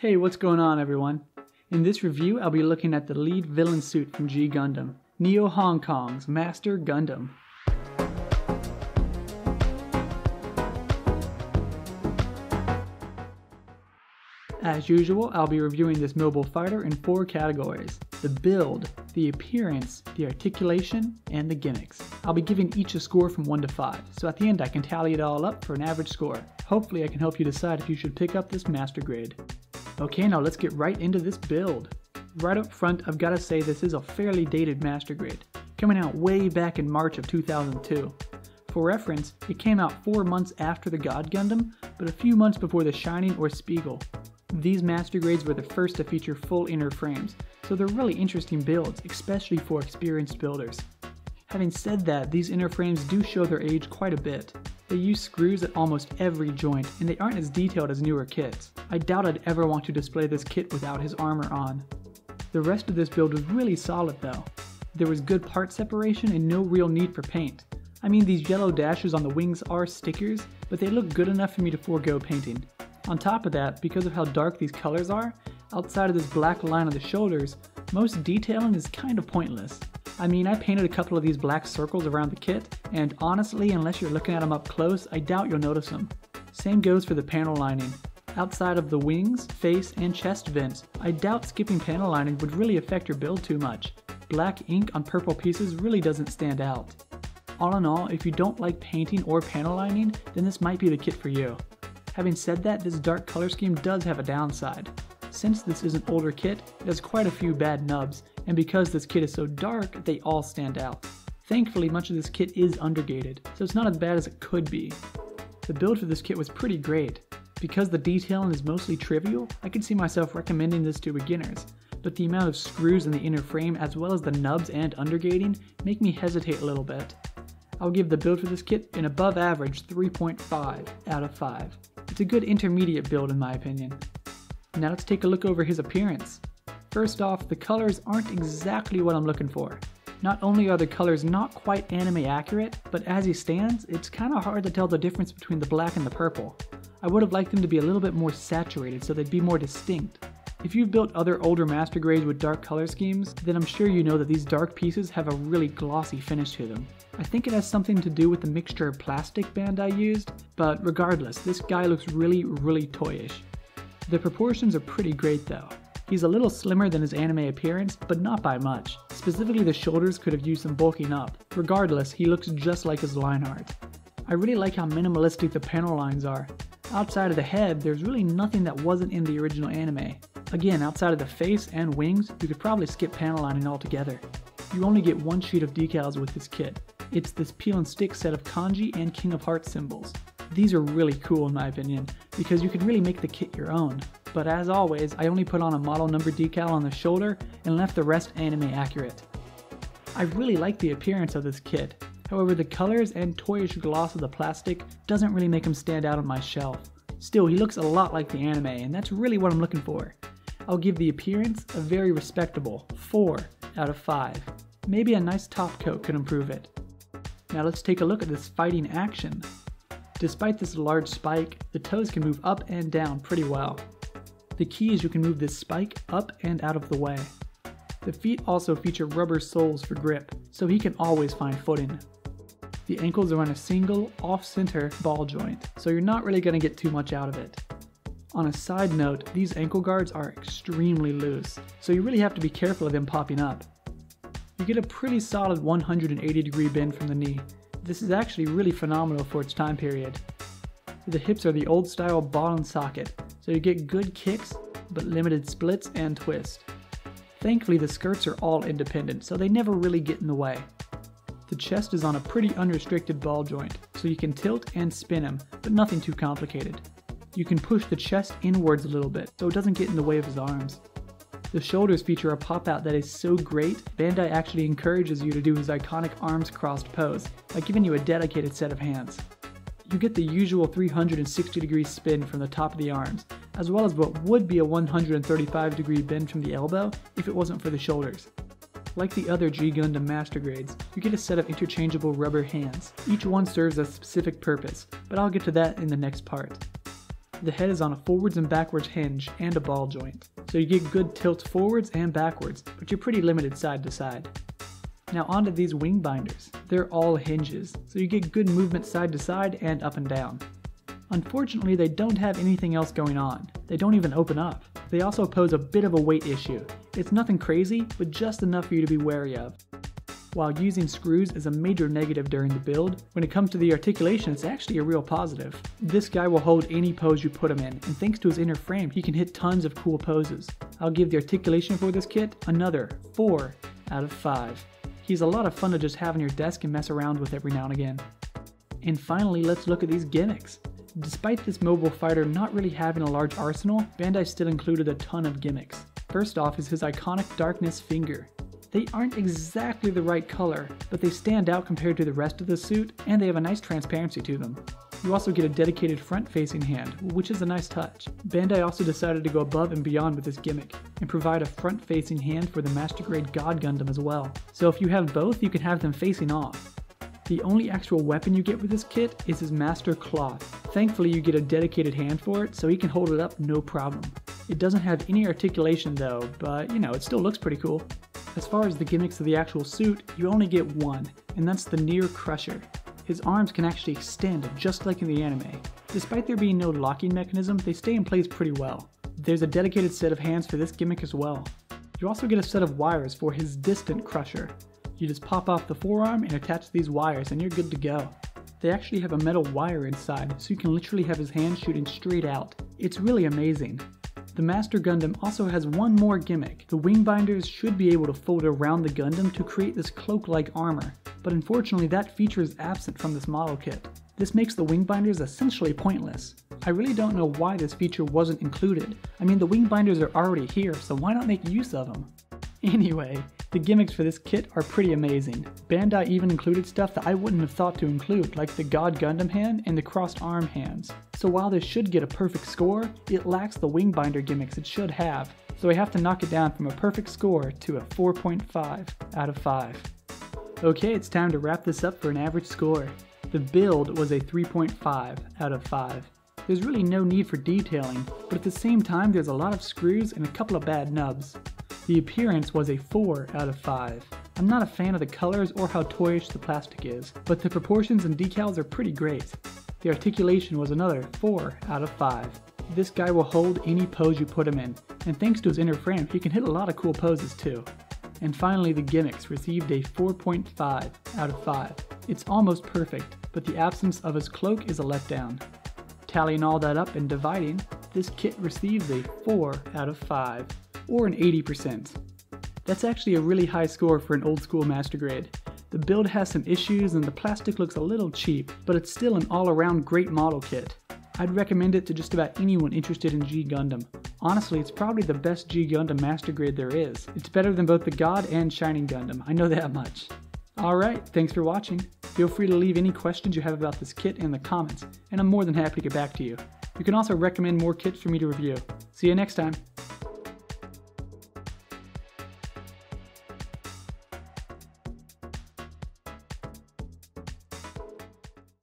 Hey, what's going on everyone? In this review, I'll be looking at the lead villain suit from G Gundam, Neo Hong Kong's Master Gundam. As usual, I'll be reviewing this mobile fighter in 4 categories: the build, the appearance, the articulation, and the gimmicks. I'll be giving each a score from 1 to 5, so at the end I can tally it all up for an average score. Hopefully I can help you decide if you should pick up this Master Grade. Okay, now let's get right into this build. Right up front, I've got to say this is a fairly dated Master Grade, coming out way back in March of 2002. For reference, it came out 4 months after the God Gundam, but a few months before the Shining or Spiegel. These Master Grades were the first to feature full inner frames, so they're really interesting builds, especially for experienced builders. Having said that, these inner frames do show their age quite a bit. They use screws at almost every joint, and they aren't as detailed as newer kits. I doubt I'd ever want to display this kit without his armor on. The rest of this build was really solid though. There was good part separation and no real need for paint. I mean, these yellow dashes on the wings are stickers, but they look good enough for me to forego painting. On top of that, because of how dark these colors are, outside of this black line on the shoulders, most detailing is kind of pointless. I mean, I painted a couple of these black circles around the kit, and honestly, unless you're looking at them up close, I doubt you'll notice them. Same goes for the panel lining. Outside of the wings, face, and chest vents, I doubt skipping panel lining would really affect your build too much. Black ink on purple pieces really doesn't stand out. All in all, if you don't like painting or panel lining, then this might be the kit for you. Having said that, this dark color scheme does have a downside. Since this is an older kit, it has quite a few bad nubs, and because this kit is so dark, they all stand out. Thankfully, much of this kit is undergated, so it's not as bad as it could be. The build for this kit was pretty great. Because the detailing is mostly trivial, I could see myself recommending this to beginners, but the amount of screws in the inner frame as well as the nubs and undergating make me hesitate a little bit. I'll give the build for this kit an above average 3.5 out of 5. It's a good intermediate build in my opinion. Now let's take a look over his appearance. First off, the colors aren't exactly what I'm looking for. Not only are the colors not quite anime accurate, but as he stands, it's kinda hard to tell the difference between the black and the purple. I would have liked them to be a little bit more saturated so they'd be more distinct. If you've built other older Master Grades with dark color schemes, then I'm sure you know that these dark pieces have a really glossy finish to them. I think it has something to do with the mixture of plastic Bandai used, but regardless, this guy looks really toyish. The proportions are pretty great though. He's a little slimmer than his anime appearance, but not by much. Specifically the shoulders could have used some bulking up. Regardless, he looks just like his line art. I really like how minimalistic the panel lines are. Outside of the head, there's really nothing that wasn't in the original anime. Again, outside of the face and wings, you could probably skip panel lining altogether. You only get 1 sheet of decals with this kit. It's this peel and stick set of kanji and King of Hearts symbols. These are really cool in my opinion, because you can really make the kit your own. But as always, I only put on a model number decal on the shoulder and left the rest anime accurate. I really like the appearance of this kit. However, the colors and toyish gloss of the plastic doesn't really make him stand out on my shelf. Still, he looks a lot like the anime, and that's really what I'm looking for. I'll give the appearance a very respectable 4 out of 5. Maybe a nice top coat could improve it. Now let's take a look at this fighting action. Despite this large spike, the toes can move up and down pretty well. The key is you can move this spike up and out of the way. The feet also feature rubber soles for grip, so he can always find footing. The ankles are on a single, off-center ball joint, so you're not really going to get too much out of it. On a side note, these ankle guards are extremely loose, so you really have to be careful of them popping up. You get a pretty solid 180-degree bend from the knee. This is actually really phenomenal for its time period. The hips are the old-style ball and socket, so you get good kicks, but limited splits and twists. Thankfully, the skirts are all independent, so they never really get in the way. The chest is on a pretty unrestricted ball joint, so you can tilt and spin him, but nothing too complicated. You can push the chest inwards a little bit, so it doesn't get in the way of his arms. The shoulders feature a pop-out that is so great, Bandai actually encourages you to do his iconic arms crossed pose by giving you a dedicated set of hands. You get the usual 360-degree spin from the top of the arms, as well as what would be a 135-degree bend from the elbow if it wasn't for the shoulders. Like the other G Gundam Master Grades, you get a set of interchangeable rubber hands. Each one serves a specific purpose, but I'll get to that in the next part. The head is on a forwards and backwards hinge and a ball joint, so you get good tilts forwards and backwards, but you're pretty limited side to side. Now onto these wing binders. They're all hinges, so you get good movement side to side and up and down. Unfortunately, they don't have anything else going on. They don't even open up. They also pose a bit of a weight issue. It's nothing crazy, but just enough for you to be wary of. While using screws is a major negative during the build, when it comes to the articulation, it's actually a real positive. This guy will hold any pose you put him in, and thanks to his inner frame, he can hit tons of cool poses. I'll give the articulation for this kit another 4 out of 5. He's a lot of fun to just have on your desk and mess around with every now and again. And finally, let's look at these gimmicks. Despite this mobile fighter not really having a large arsenal, Bandai still included a ton of gimmicks. First off is his iconic darkness finger. They aren't exactly the right color, but they stand out compared to the rest of the suit, and they have a nice transparency to them. You also get a dedicated front-facing hand, which is a nice touch. Bandai also decided to go above and beyond with this gimmick, and provide a front-facing hand for the Master Grade God Gundam as well. So if you have both, you can have them facing off. The only actual weapon you get with this kit is his Master Cloth. Thankfully you get a dedicated hand for it, so he can hold it up no problem. It doesn't have any articulation though, but you know, it still looks pretty cool. As far as the gimmicks of the actual suit, you only get one, and that's the Near Crusher. His arms can actually extend just like in the anime. Despite there being no locking mechanism, they stay in place pretty well. There's a dedicated set of hands for this gimmick as well. You also get a set of wires for his Distant Crusher. You just pop off the forearm and attach these wires and you're good to go. They actually have a metal wire inside, so you can literally have his hand shooting straight out. It's really amazing. The Master Gundam also has one more gimmick. The wing binders should be able to fold around the Gundam to create this cloak-like armor, but unfortunately that feature is absent from this model kit. This makes the wing binders essentially pointless. I really don't know why this feature wasn't included. I mean, the wing binders are already here, so why not make use of them? Anyway, the gimmicks for this kit are pretty amazing. Bandai even included stuff that I wouldn't have thought to include, like the God Gundam hand and the crossed arm hands. So while this should get a perfect score, it lacks the wing binder gimmicks it should have. So I have to knock it down from a perfect score to a 4.5 out of 5. Okay, it's time to wrap this up for an average score. The build was a 3.5 out of 5. There's really no need for detailing, but at the same time there's a lot of screws and a couple of bad nubs. The appearance was a 4 out of 5. I'm not a fan of the colors or how toyish the plastic is, but the proportions and decals are pretty great. The articulation was another 4 out of 5. This guy will hold any pose you put him in, and thanks to his inner frame, he can hit a lot of cool poses too. And finally, the gimmicks received a 4.5 out of 5. It's almost perfect, but the absence of his cloak is a letdown. Tallying all that up and dividing, this kit receives a 4 out of 5. Or an 80%. That's actually a really high score for an old school Master Grade. The build has some issues and the plastic looks a little cheap, but it's still an all-around great model kit. I'd recommend it to just about anyone interested in G Gundam. Honestly, it's probably the best G Gundam Master Grade there is. It's better than both the God and Shining Gundam, I know that much. Alright, thanks for watching. Feel free to leave any questions you have about this kit in the comments, and I'm more than happy to get back to you. You can also recommend more kits for me to review. See you next time.